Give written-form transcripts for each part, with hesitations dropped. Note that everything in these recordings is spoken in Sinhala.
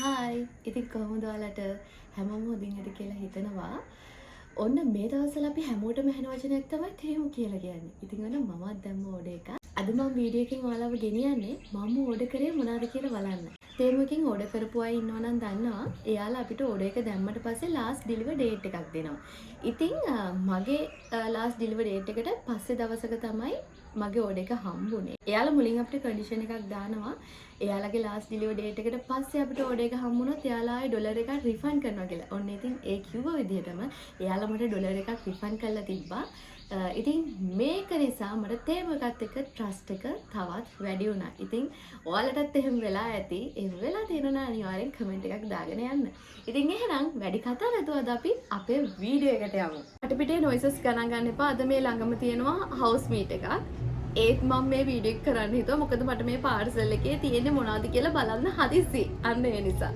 හායි ඉතින් කොහොමද ඔයාලට හැමෝම හොඳින් ඇති කියලා හිතනවා. ඔන්න මේ දවස්වල අපි හැමෝටම ඇහෙන වචනයක් තමයි තේමු කියලා කියන්නේ. ඉතින් ඔන්න මමත් දැම්ම ඕඩර් එක. අද මම වීඩියෝ එකකින් ඔයාලව ගෙනියන්නේ මම ඕඩර් කරේ මොනවද කියලා බලන්න. තේමුකින් ඕඩර් කරපු අය ඉන්නවා නම් දන්නවා එයාලා අපිට ඕඩර් එක දැම්මට පස්සේ ලාස්ට් ඩිලිවර් ඩේට් එකක් දෙනවා. ඉතින් මගේ ලාස්ට් ඩිලිවර් ඩේට් එකට පස්සේ දවසක තමයි මගේ ඕඩර් එක හම්බුනේ. එයාලා මුලින් අපිට කන්ඩිෂන් එකක් දානවා. එයාලගේ ලාස්ට් ඩිලිවර් ඩේට් එකට පස්සේ අපිට ඕඩර් එක හම්බුනොත් එයාලා ආයේ ඩොලර් එකක් රිෆන්ඩ් කරනවා කියලා. ඔන්න ඉතින් ඒ කිව්ව විදිහටම එයාලා මට ඩොලර් එකක් රිෆන්ඩ් කරලා තිබ්බා. ඉතින් මේක නිසා මට තේම එකත් එක්ක ට්‍රස්ට් එක තවත් වැඩි වුණා. ඉතින් ඔයාලටත් එහෙම වෙලා ඇති. එහෙම වෙලා තියෙනවා අනිවාර්යෙන් කමෙන්ට් එකක් දාගෙන යන්න. ඉතින් එහෙනම් වැඩි කතා නැතුව අද අපි අපේ වීඩියෝ එකට යමු. අටපිටේ නොයිසස් ගණන් ගන්න එපා. අද මේ ළඟම තියෙනවා හවුස් මීට් එකක්. ඒත් මම මේ වීඩියෝ එක කරන්න හිතුවා මොකද මට මේ පාර්සල් එකේ තියෙන්නේ මොනවද කියලා බලන්න හදිස්සි. අන්න ඒ නිසා.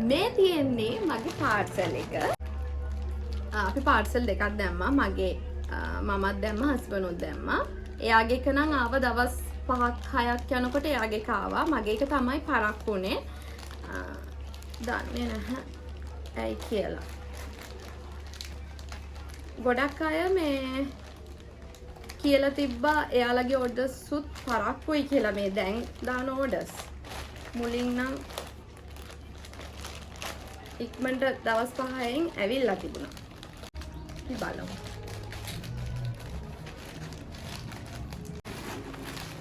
මේ තියෙන්නේ මගේ පාර්සල් එක. අපි පාර්සල් දෙකක් දැම්මා. මගේ මමත් දැම්මා, හස්බන්ඩ්ුත් දැම්මා. එයාගේ එක නම් ආව දවස් 5ක් 6ක් යනකොට එයාගේ එක ආවා. මගේ එක තමයි පරක් වුණේ. දන්නේ නැහැ ඇයි කියලා. ගොඩක් අය මේ කියලා තිබ්බා එයාලගේ ඕඩර්ස් සුත් පරක්කුයි කියලා මේ දැන් දාන ඕඩර්ස්. මුලින් නම් ඉක්මනට දවස් 5න් ඇවිල්ලා තිබුණා. අපි බලමු.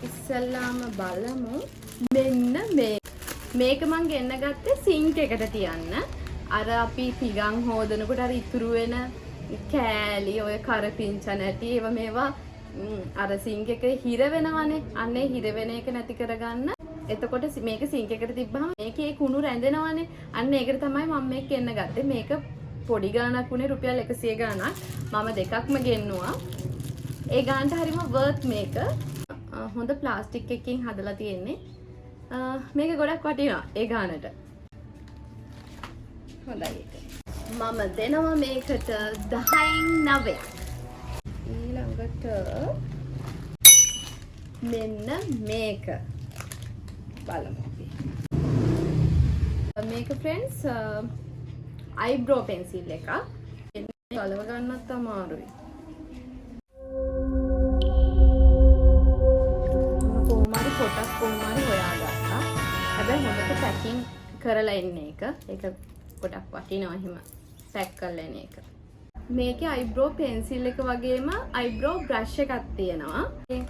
ඉස්සල්ලාම බලමු. මෙන්න මේක මං ගෙන්න ගත්තේ සිංක් එකට තියන්න. අර අපි පිගන් හොදනකොට අර ඉතුරු වෙන කෑලි ඔය කරපිංච නැති ඒවා මේවා අර සිංක් එකේ හිර වෙනවනේ. අන්න ඒ හිර වෙන එක නැති කරගන්න. එතකොට මේක සිංක් එකට තිබ්බහම මේකේ කුණු රැඳෙනවනේ. අන්න ඒකට තමයි මම මේක ගෙන්න ගත්තේ. මේක පොඩි ගාණක් උනේ රුපියල් 100 ගාණක්. මම දෙකක්ම ගෙන්නුවා. ඒ ගාණට හරිම වර්ත් මේක. හොඳ ප්ලාස්ටික් එකකින් හදලා තියෙන්නේ. මේක ගොඩක් වටිනවා ඒ ගාණට. හොඳයි ඒක. මම දෙනවා මේකට 10න් 9ක්. ඊළඟට මෙන්න මේක බලමු. මේක ෆ්‍රෙන්ඩ්ස් අයිබ්‍රෝ පෙන්සිල් එකක්. ගලව ගන්නත් අමාරුයි. කොහොමද පොටක් කොහොමද හොයාගත්තා. හැබැයි හොඳට පැකින් කරලා එන්නේ එක. ඒක ගොඩක් වටිනවා එහෙම පැක් කරලා එන එක. මේකේ අයිබ්‍රෝ පෙන්සිල් එක වගේම අයිබ්‍රෝ බ්‍රෂ් එකක් තියෙනවා. මේ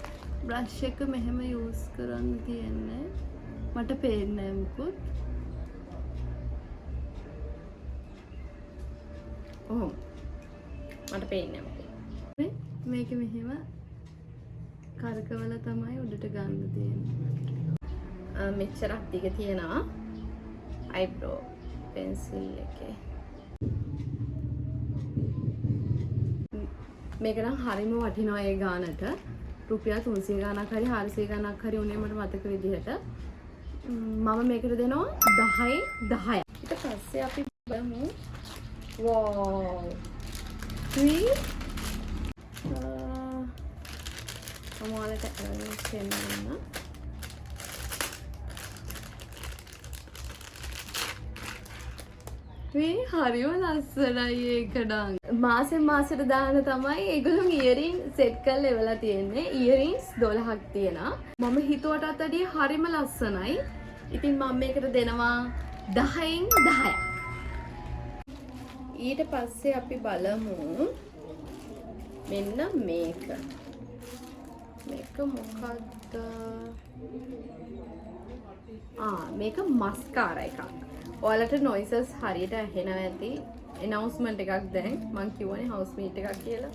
බ්‍රෂ් එක මෙහෙම යූස් කරන්න තියෙන්නේ. මට පේන්නේ නැහැ මුකුත්. ඔහොම. මට පේන්නේ නැහැ. මේක මෙහෙම කරකවල තමයි උඩට ගන්න තියෙන්නේ. මෙච්චරක් දිග තියෙනවා අයිබ්‍රෝ පෙන්සිල් එකේ. මේක නම් හරිම වටිනවා ඒ ගානට. රුපියල් 300 ගානක් හරි 400 ගානක් හරි උනේ මට මතක විදිහට. මම මේකට දෙනවා 10න් 10ක්. ඊට පස්සේ අපි බලමු. වෝව්. ඔයාලට කියන්න. මේ හරිම ලස්සනයි ඒක නම්. මාසෙන් මාසෙට දාන තමයි ඒගොල්ලෝ ඉයරින් සෙට් කරලා එවලා තියෙන්නේ. ඉයරින්ස් 12ක් තියෙනවා. මම හිතුවටත් වැඩිය හරිම ලස්සනයි. ඉතින් මම මේකට දෙනවා 10න් 10ක්. ඊට පස්සේ අපි බලමු මෙන්න මේක. මේක මොකක්ද? මේක මස්කාරා එකක්. ඔයාලට නොයිසස් හරියට ඇහෙනවා ඇති. ඇනවුස්මන්ට් එකක් දැන් මම කියවනේ හවුස් මීට් එකක් කියලා.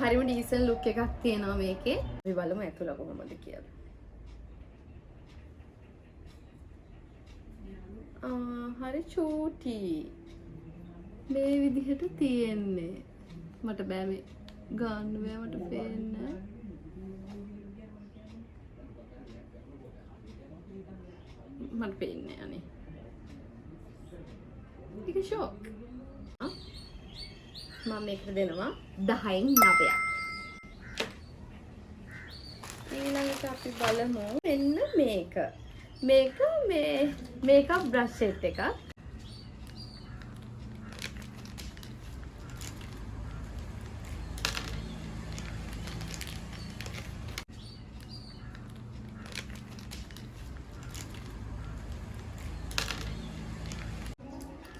හරිම ඩීසන්ට් ලුක් එකක් තියෙනවා මේකේ. අපි බලමු ඇතුළ කොහොමද කියලා. හරි චූටි. මේ විදිහට තියෙන්නේ. මට බෑ මේ ගන්න බෑ මට පේන්නේ. මට පේන්නේ අනේ. ඒක ෂොක්. මම මේකට දෙනවා 10න් 9ක්. ඊළඟට ඊළඟට අපි බලමු මෙන්න මේක. මේක මේ මේකප් බ්‍රෂ් සෙට් එකක්.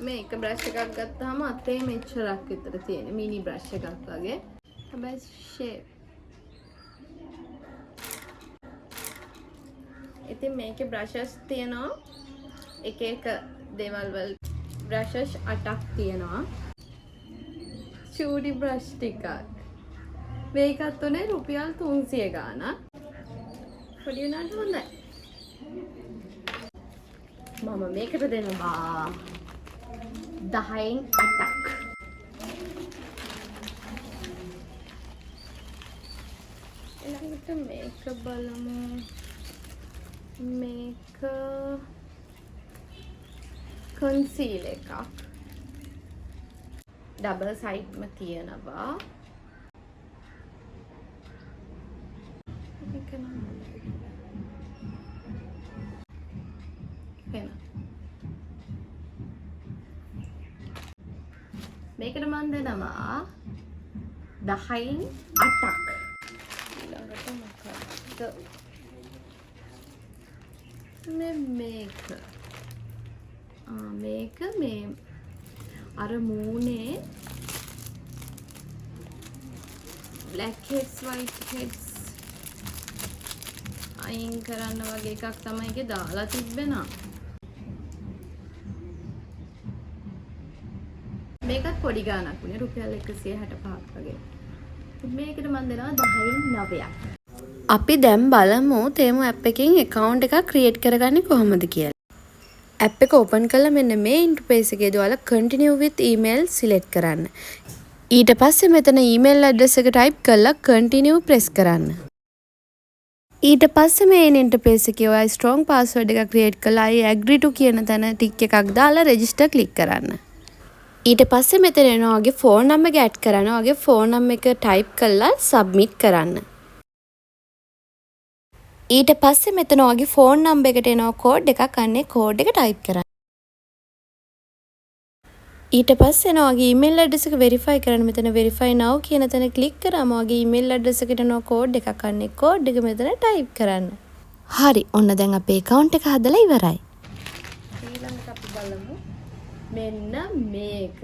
මේක බ්‍රෂ් එකක් ගත්තාම අතේ මෙච්චරක් විතර තියෙන මිනි බ්‍රෂ් එකක් වගේ. හැබැයි ෂේප්. ඉතින් මේකේ බ්‍රෂස් තියෙනවා එක එක දේවල් වල බ්‍රෂස් 8ක් තියෙනවා. චූඩි බ්‍රෂ් ටිකක්. මේකත් උනේ රුපියල් 300 ගාණක්. පොඩි උනාට හොඳයි. මම මේකට දෙනවා 10න් 8ක්. ඊළඟට මේක බලමු. මේක කන්සීල් එකක්. ඩබල් සයිඩ්ම තියෙනවා. මේක නම් මේකට මම දෙනවා 10න් 8ක්. ඊළඟට මොකක්ද? මේක මේ අර මූණේ black heads white heads අයින් කරන්න වගේ එකක් තමයි ඒකේ දාලා තිබෙනා. මේකත් පොඩි ගාණක් වුණේ රුපියල් 165ක් වගේ. මේකට මම දෙනවා 10න් 9ක්. අපි දැන් බලමු තේමු ඇප් එකෙන් account එකක් create කරගන්නේ කොහොමද කියලා. ඇප් එක open කරලා මෙන්න මේ interface එකේ දාලා continue with email select කරන්න. ඊට පස්සේ මෙතන email address එක type කරලා continue press කරන්න. ඊට පස්සේ මේ interface එකේ ඔයා strong password එකක් create කරලා I agree to කියන තැන tick එකක් දාලා register click කරන්න. ඊට පස්සේ මෙතන එනවා ඔයාගේ phone number එක add කරන්න. ඔයාගේ phone number එක type කරලා submit කරන්න. ඊට පස්සේ මෙතන ඔයාගේ phone number එකට එනවා code එකක්. අන්නේ code එක type කරන්න. ඊට පස්සේ එනවා ඔයාගේ email address එක verify කරන්න. මෙතන verify now කියන තැන click කරාම ඔයාගේ email address එකට එනවා code එකක්. අන්නේ code එක මෙතන type කරන්න. හරි. ඔන්න දැන් අපේ account එක හදලා ඉවරයි. ඊළඟට අපි බලමු මෙන්න මේක.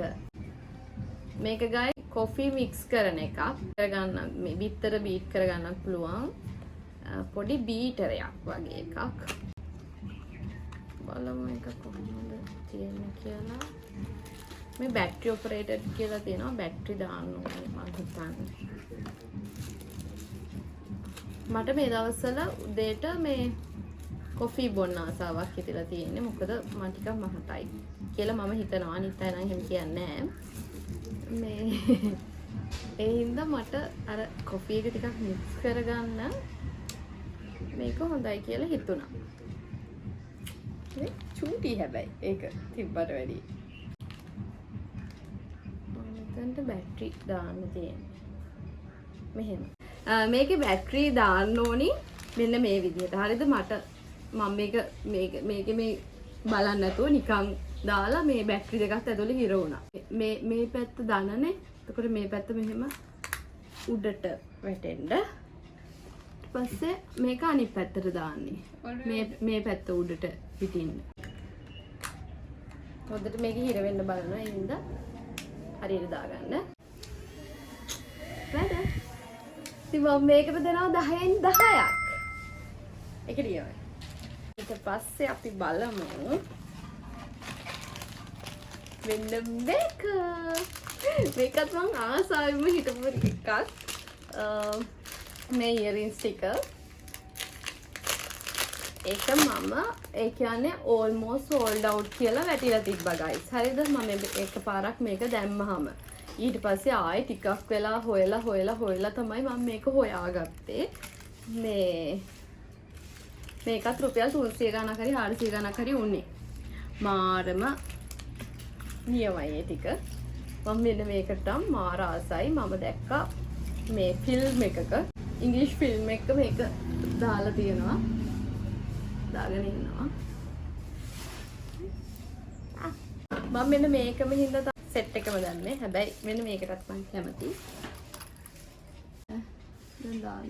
මේක ගයි coffee mix කරන එකක්. කරගන්න මේ බිත්තර බීට් කරගන්නත් පුළුවන්. පොඩි බීටරයක් වගේ එකක්. බලමු එක කොහොමද තියෙන්නේ කියලා. මේ බැටරි ඔපරේටඩ් කියලා තියෙනවා. බැටරි දාන්න ඕනේ මම හිතන්නේ. මට මේ දවස්වල උදේට මේ කොෆි බොන්න ආසාවක් හිතලා තියෙන්නේ. මොකද මම ටිකක් මහතයි කියලා මම හිතනවා. අනිත් අය නම් එහෙම කියන්නේ නැහැ. මේ ඒ හින්දා මට අර කොෆි එක ටිකක් මික්ස් කරගන්න මේක හොඳයි කියලා හිතුණා. මේ චූටි හැබැයි ඒක තිබ්බට වැඩි. මෙතනට බැටරි දාන්න තියෙන්නේ. මෙහෙම. මේකේ බැටරි දාන්න ඕනි මෙන්න මේ විදිහට. හරිද? මම මේකේ මේ බලන්න නැතුව නිකන් දාලා මේ බැටරි දෙකත් ඇතුලේ හිර වුණා. මේ පැත්ත දානනේ. එතකොට මේ පැත්ත මෙහෙම උඩට වැටෙන්න. පස්සේ මේක අනිත් පැත්තට දාන්නේ. මේ පැත්ත උඩට පිටින්න. හොඳට මේක හිර වෙන්න බලනවා. ඒ හින්දා හරියට දාගන්න. වැඩ. ඉතින් මම මේකට දෙනවා 10න් 10ක්. ඒක දියවයි. ඊට පස්සේ අපි බලමු මෙන්න මේක. මේකත් මම ආසාවෙම හිතපු එකක්. මේ earrings ටික. ඒක මම ඒ කියන්නේ almost sold out කියලා වැටිලා තිබ්බා guys. හරිද? මම එකපාරක් මේක දැම්මහම ඊට පස්සේ ආයෙ ටිකක් වෙලා හොයලා තමයි මම මේක හොයාගත්තේ. මේකත් රුපියල් 300 ගණක් හරි 400 ගණක් හරි උනේ. මාරම නියමයි ඒ ටික. මම මෙන්න මේකට මාර ආසයි. මම දැක්කා මේ ෆිල්ම් එකක ඉංග්‍රීසි ෆිල්ම් එකක මේක දාලා තියෙනවා. දාගෙන ඉන්නවා. මම මෙන්න මේකම හින්දා සෙට් එකම දැම්මේ. හැබැයි මෙන්න මේකටත් මම කැමතියි. දැන් දාන්න.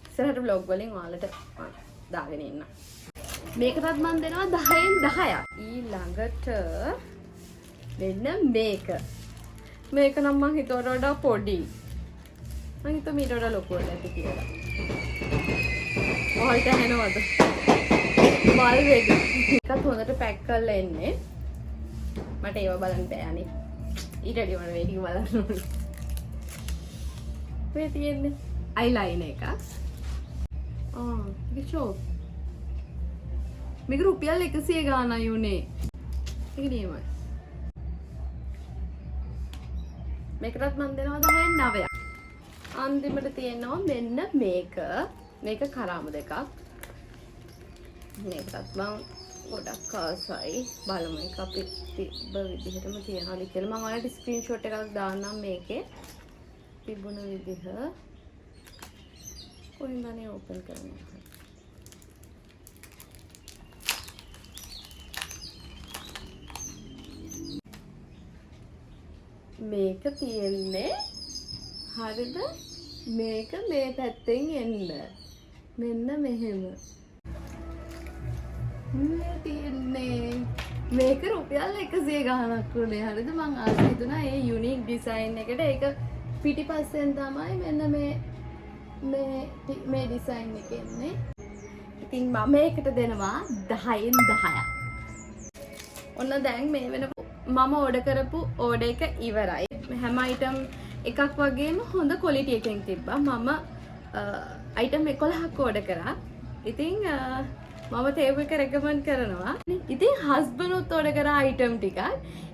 ඉස්සරහට vlog වලින් ඔයාලට දාගෙන ඉන්න. මේකටත් මම දෙනවා 10න් 10ක්. ඊළඟට මෙන්න මේක. මේක නම් මං හිතුවට වඩා පොඩි. මං හිතුවා මීට වඩා ලොකු වෙලා ඇති කියලා. ඔයාලට ඇහෙනවද? මල් වේග. එකත් හොඳට පැක් කරලා එන්නේ. මට ඒව බලන්න බෑනේ. ඊට වඩා මම මේක බලන්න ඕනේ. මේ තියෙන්නේ අයිලයිනර් එකක්. මේක ෂෝප්. මේක රුපියල් 100 ගානයි උනේ. ඒක නියමයි. මේකටත් මම දෙනවා 10න් 9ක්. අන්තිමට තියෙනවා මෙන්න මේක. මේක කරාම දෙකක්. මේකටත් මම ගොඩක් ආසයි. බලමු එක අපි තිබ්බ විදිහටම තියනවාද කියලා. මම ඔයාලට ස්ක්‍රීන්ෂොට් එකක් දාන්නම් මේකේ. තිබුණ විදිහ. කොහෙන්දනේ ඕපන් කරන්නේ? මේක තියෙන්නේ හරිද? මේක මේ පැත්තෙන් එන්න. මෙන්න මෙහෙම. මේ තියෙන්නේ මේක රුපියල් 100 ගාණක් උනේ. හරිද? මං ආස හිතුණා ඒ යුනික් ඩිසයින් එකට ඒක පිටිපස්සෙන් තමයි මෙන්න මේ ඩිසයින් එක එන්නේ. ඉතින් මම මේකට දෙනවා 10න් 10ක්. ඔන්න දැන් මේ වෙන මම ඕඩර් කරපු ඕඩර් එක ඉවරයි. හැම අයිටම් එකක් වගේම හොඳ ක්වොලිටි එකකින් තිබ්බා. මම අයිටම් 11ක් ඕඩර් කරා. ඉතින් මම තේව එක රෙකමන්ඩ් කරනවා. ඉතින් හස්බන්ඩ් උත් ඕඩර් කරා අයිටම් ටිකක්.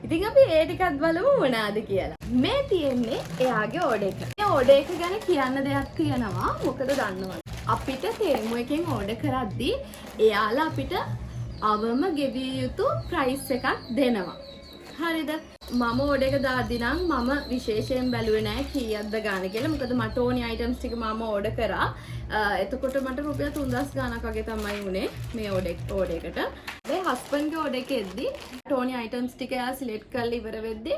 ඉතින් අපි ඒ ටිකත් බලමු මොනවාද කියලා. මේ තියෙන්නේ එයාගේ ඕඩර් එක. මේ ඕඩර් එක ගැන කියන්න දෙයක් තියෙනවා. මොකද දන්නවද? අපිට තේමු එකෙන් ඕඩර් කරද්දී එයාලා අපිට අවම ගෙවිය යුතු ප්‍රයිස් එකක් දෙනවා. හරිද? මම ඕඩර් එක දාද්දි නම් මම විශේෂයෙන් බැලුවේ නෑ කීයක්ද ගාන කියලා. මොකද මට ඕනි අයිටම්ස් ටික මම ඕඩර් කරා. එතකොට මට රුපියල් 3000 ගානක් වගේ තමයි උනේ මේ ඕඩර් එකට. මේ හස්බන්ඩ්ගේ ඕඩර් එකෙද්දි ඕනි අයිටම්ස් ටික එයා සිලෙක්ට් කරලා ඉවර වෙද්දි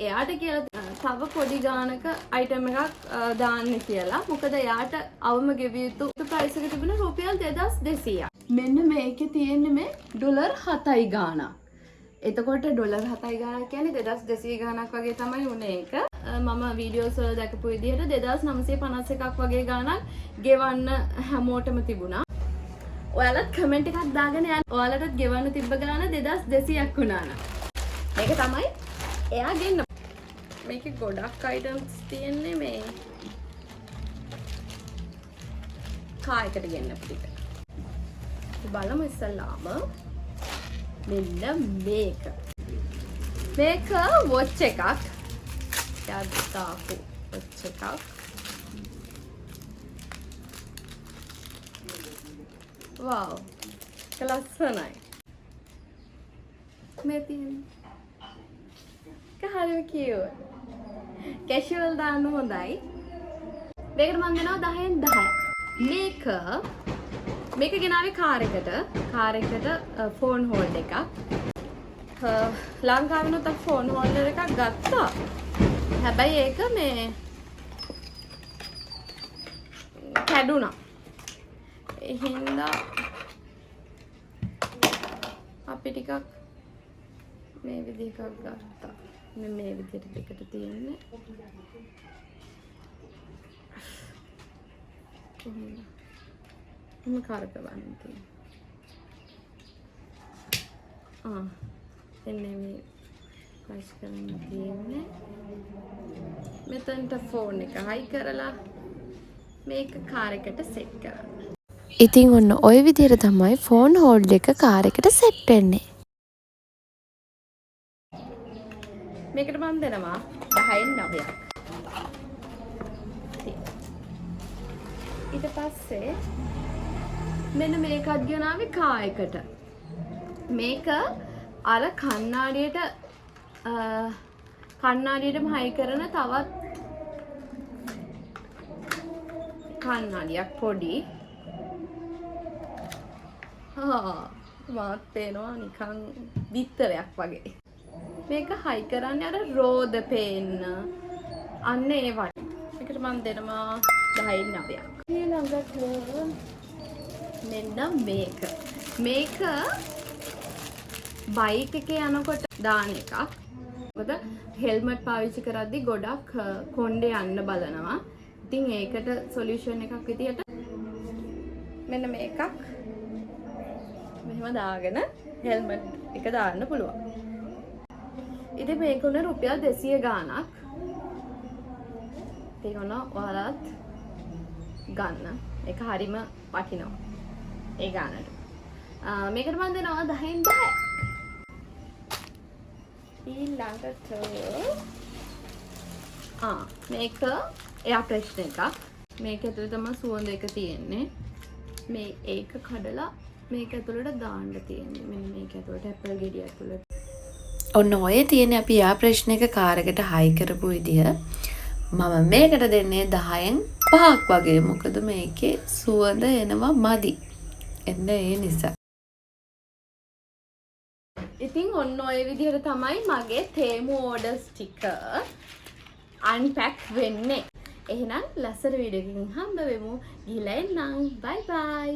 එයාට කියලා තව පොඩි ගානක අයිටම් එකක් දාන්න කියලා. මොකද එයාට අවම ගෙවිය යුතු ප්‍රයිස් එක තිබුණා රුපියල් 2200ක්. මෙන්න මේකේ තියෙන්නේ මේ ඩොලර් 7යි ගානක්. එතකොට ඩොලර් 7යි ගානක් කියන්නේ 2200 ගානක් වගේ තමයි උනේ ඒක. මම වීඩියෝස් වල දැකපු විදිහට 2951ක් වගේ ගානක් ගෙවන්න හැමෝටම තිබුණා. ඔයාලත් කමෙන්ට් එකක් දාගෙන යන්න. ඔයාලටත් ගෙවන්න තිබ්බ ගාන 2200ක් වුණා නම්. මේක තමයි එයා ගෙන්න. මේකේ ගොඩක් අයිටම්ස් තියෙන්නේ මේ කායකට ගෙන්නපු ටික. බලමු ඉස්සල්ලාම මෙන්න මේක. මේක වොච් එකක්. යාදාපු වොච් එකක්. වව්. ලස්සනයි. මේ තියෙන්නේ. හරිම කියුට්. කැෂුවල් දාන්න හොඳයි. මේකට මම දෙනවා 10න් 10ක්. මේක ගෙනාවේ කාර් එකට ෆෝන් හෝල්ඩර් එකක්. ලංකාවෙනුත් අපි ෆෝන් හෝල්ඩර් එකක් ගත්තා. හැබැයි ඒක මේ කැඩුනා. ඒ හින්දා අපි ටිකක් මේ විදිහක් ගත්තා. මේ විදිහට දෙකට තියෙන්නේ. කොහොමද? කරකවන්න තියෙන්නේ. එන්නේ මේ ප්‍රයිස් කරන්න තියෙන්නේ. මෙතනට ෆෝන් එක හයි කරලා මේක කාර් එකට සෙට් කරන්න. ඉතින් ඔන්න ওই විදිහට තමයි ෆෝන් හෝල්ඩර් එක කාර් එකට සෙට් වෙන්නේ. මේකට මම දෙනවා 10න් 9ක්. ඊට පස්සේ මෙන්න මේකත් ගෙනාවේ කා එකට. මේක අර කණ්ණාඩියටම හයි කරන තවත් කණ්ණාඩියක් පොඩි. මාත් පේනවා නිකන් විතරයක් වගේ. මේක හයි කරන්නේ අර රෝද පේන්න. අන්න ඒ වගේ. මේකට මම දෙනවා 10න් 9ක්. ඊළඟට මෙන්න මේක. මේක බයික් එකේ යනකොට දාන එකක්. මොකද හෙල්මට් පාවිච්චි කරද්දි ගොඩක් කොණ්ඩේ යන්න බලනවා. ඉතින් ඒකට සොලියුෂන් එකක් විදියට මෙන්න මේකක් මෙහෙම දාගෙන හෙල්මට් එක දාන්න පුළුවන්. ඉතින් මේක උන රුපියල් 200 ගාණක්. ඉතින් ඔයාලත් ගන්න. ඒක හරිම වටිනවා. ඒ ගානට. මේකට මම දෙනවා 10න් 10ක්. ඊළඟට මේක එයා ප්‍රශ්න එකක්. මේක ඇතුලේ තමයි සුවඳ එක තියෙන්නේ. මේ ඒක කඩලා මේක ඇතුලට දාන්න තියෙන්නේ. මෙන්න මේක ඇතුලට ඇපල් ගෙඩිය ඇතුලට. ඔන්න ඔය තියෙන අපි යා ප්‍රශ්න එක කාරකට හයි කරපු විදිහ මම මේකට දෙන්නේ 10න් 5ක් වගේ. මොකද මේකේ සුවඳ එනවා මදි. එන්න ඒ නිසා. ඉතින් ඔන්න ඔය විදිහට තමයි මගේ තේමු ඕඩර්ස් ටික අන්පැක් වෙන්නේ. එහෙනම් ලස්සන වීඩියෝ එකකින් හම්බ වෙමු. ගිහලා එන්නම්. බයි බයි.